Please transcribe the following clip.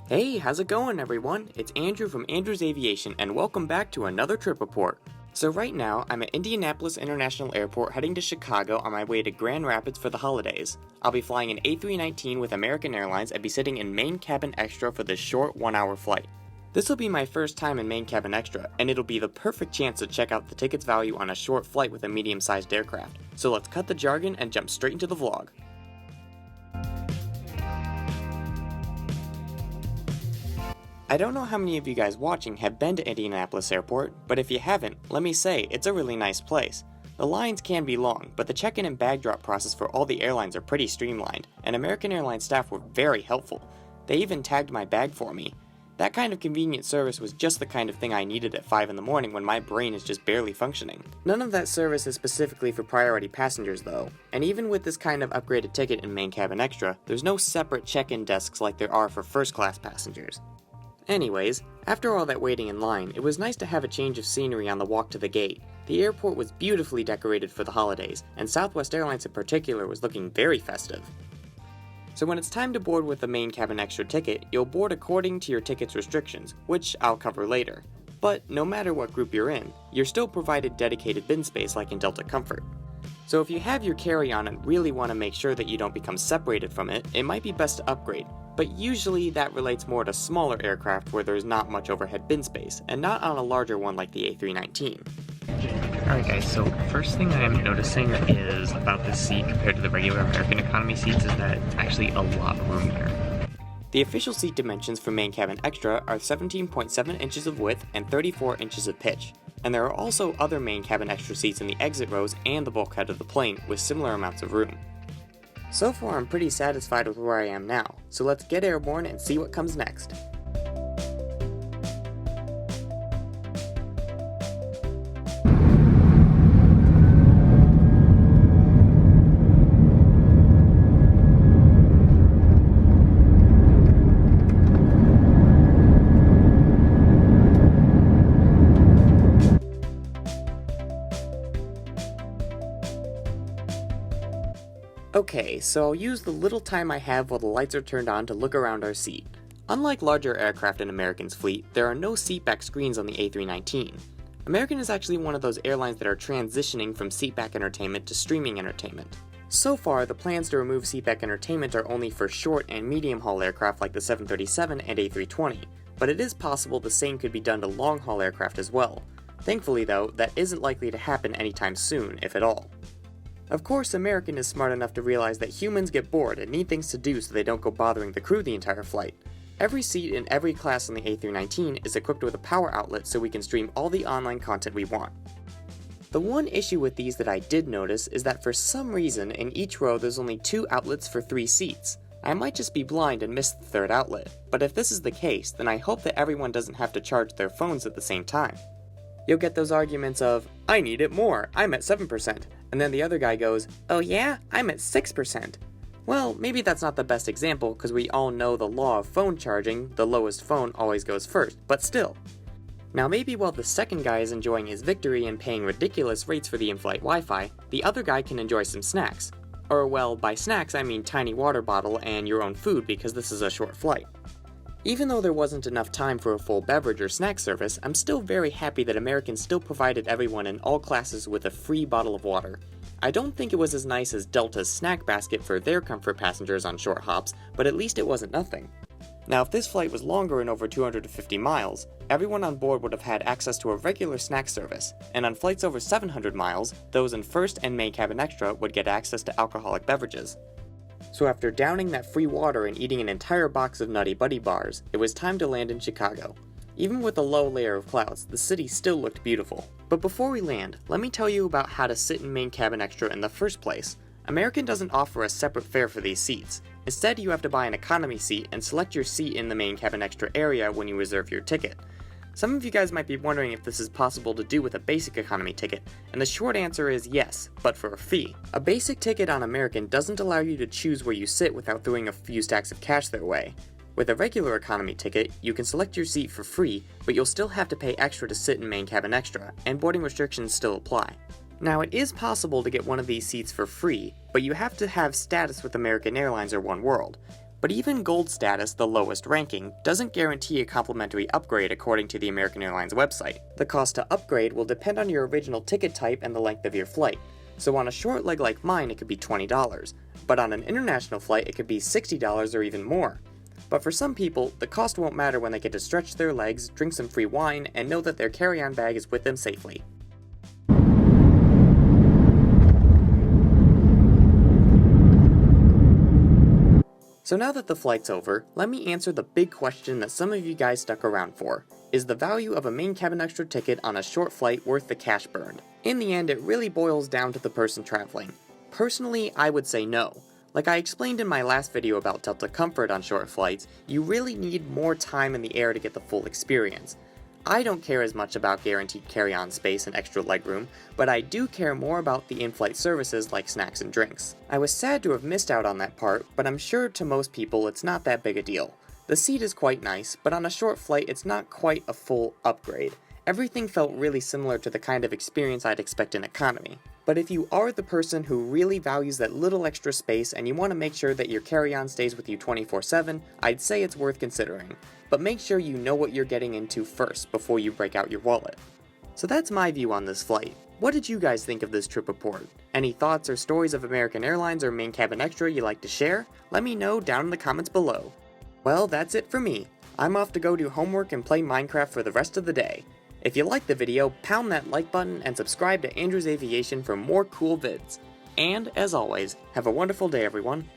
Hey, how's it going everyone? It's Andrew from Andrew's Aviation and welcome back to another trip report. So right now, I'm at Indianapolis International Airport heading to Chicago on my way to Grand Rapids for the holidays. I'll be flying an A319 with American Airlines and be sitting in main cabin extra for this short 1-hour flight. This will be my first time in main cabin extra, and it'll be the perfect chance to check out the ticket's value on a short flight with a medium-sized aircraft. So let's cut the jargon and jump straight into the vlog. I don't know how many of you guys watching have been to Indianapolis Airport, but if you haven't, let me say, it's a really nice place. The lines can be long, but the check-in and bag drop process for all the airlines are pretty streamlined, and American Airlines staff were very helpful. They even tagged my bag for me. That kind of convenient service was just the kind of thing I needed at 5 in the morning when my brain is just barely functioning. None of that service is specifically for priority passengers though, and even with this kind of upgraded ticket in main cabin extra, there's no separate check-in desks like there are for first class passengers. Anyways, after all that waiting in line, it was nice to have a change of scenery on the walk to the gate. The airport was beautifully decorated for the holidays, and Southwest Airlines in particular was looking very festive. So when it's time to board with the main cabin extra ticket, you'll board according to your ticket's restrictions, which I'll cover later. But no matter what group you're in, you're still provided dedicated bin space like in Delta Comfort. So if you have your carry-on and really want to make sure that you don't become separated from it, it might be best to upgrade, but usually that relates more to smaller aircraft where there's not much overhead bin space, and not on a larger one like the A319. Alright guys, so first thing I am noticing is about this seat compared to the regular American economy seats is that it's actually a lot roomier. The official seat dimensions for main cabin extra are 17.7 inches of width and 34 inches of pitch. And there are also other main cabin extra seats in the exit rows and the bulkhead of the plane with similar amounts of room. So far I'm pretty satisfied with where I am now, so let's get airborne and see what comes next. Okay, so I'll use the little time I have while the lights are turned on to look around our seat. Unlike larger aircraft in American's fleet, there are no seatback screens on the A319. American is actually one of those airlines that are transitioning from seatback entertainment to streaming entertainment. So far, the plans to remove seatback entertainment are only for short and medium-haul aircraft like the 737 and A320, but it is possible the same could be done to long-haul aircraft as well. Thankfully though, that isn't likely to happen anytime soon, if at all. Of course, American is smart enough to realize that humans get bored and need things to do so they don't go bothering the crew the entire flight. Every seat in every class on the A319 is equipped with a power outlet so we can stream all the online content we want. The one issue with these that I did notice is that for some reason in each row there's only 2 outlets for 3 seats. I might just be blind and miss the 3rd outlet, but if this is the case, then I hope that everyone doesn't have to charge their phones at the same time. You'll get those arguments of, I need it more, I'm at 7%, and then the other guy goes, oh yeah, I'm at 6%. Well, maybe that's not the best example because we all know the law of phone charging, the lowest phone always goes first, but still. Now maybe while the second guy is enjoying his victory and paying ridiculous rates for the in-flight Wi-Fi, the other guy can enjoy some snacks. Or well, by snacks I mean tiny water bottle and your own food because this is a short flight. Even though there wasn't enough time for a full beverage or snack service, I'm still very happy that American still provided everyone in all classes with a free bottle of water. I don't think it was as nice as Delta's snack basket for their comfort passengers on short hops, but at least it wasn't nothing. Now if this flight was longer and over 250 miles, everyone on board would have had access to a regular snack service, and on flights over 700 miles, those in first and main cabin extra would get access to alcoholic beverages. So after downing that free water and eating an entire box of Nutty Buddy bars, it was time to land in Chicago. Even with a low layer of clouds, the city still looked beautiful. But before we land, let me tell you about how to sit in main cabin extra in the first place. American doesn't offer a separate fare for these seats. Instead, you have to buy an economy seat and select your seat in the main cabin extra area when you reserve your ticket. Some of you guys might be wondering if this is possible to do with a basic economy ticket, and the short answer is yes, but for a fee. A basic ticket on American doesn't allow you to choose where you sit without throwing a few stacks of cash their way. With a regular economy ticket, you can select your seat for free, but you'll still have to pay extra to sit in main cabin extra, and boarding restrictions still apply. Now it is possible to get one of these seats for free, but you have to have status with American Airlines or One World. But even gold status, the lowest ranking, doesn't guarantee a complimentary upgrade according to the American Airlines website. The cost to upgrade will depend on your original ticket type and the length of your flight. So on a short leg like mine, it could be $20, but on an international flight, it could be $60 or even more. But for some people, the cost won't matter when they get to stretch their legs, drink some free wine, and know that their carry-on bag is with them safely. So now that the flight's over, let me answer the big question that some of you guys stuck around for. Is the value of a main cabin extra ticket on a short flight worth the cash burned? In the end, it really boils down to the person traveling. Personally, I would say no. Like I explained in my last video about Delta Comfort on short flights, you really need more time in the air to get the full experience. I don't care as much about guaranteed carry-on space and extra legroom, but I do care more about the in-flight services like snacks and drinks. I was sad to have missed out on that part, but I'm sure to most people it's not that big a deal. The seat is quite nice, but on a short flight it's not quite a full upgrade. Everything felt really similar to the kind of experience I'd expect in economy. But if you are the person who really values that little extra space and you want to make sure that your carry-on stays with you 24/7, I'd say it's worth considering. But make sure you know what you're getting into first before you break out your wallet. So that's my view on this flight. What did you guys think of this trip report? Any thoughts or stories of American Airlines or Main Cabin Extra you'd like to share? Let me know down in the comments below. Well, that's it for me. I'm off to go do homework and play Minecraft for the rest of the day. If you liked the video, pound that like button and subscribe to Andrew's Aviation for more cool vids. And, as always, have a wonderful day everyone.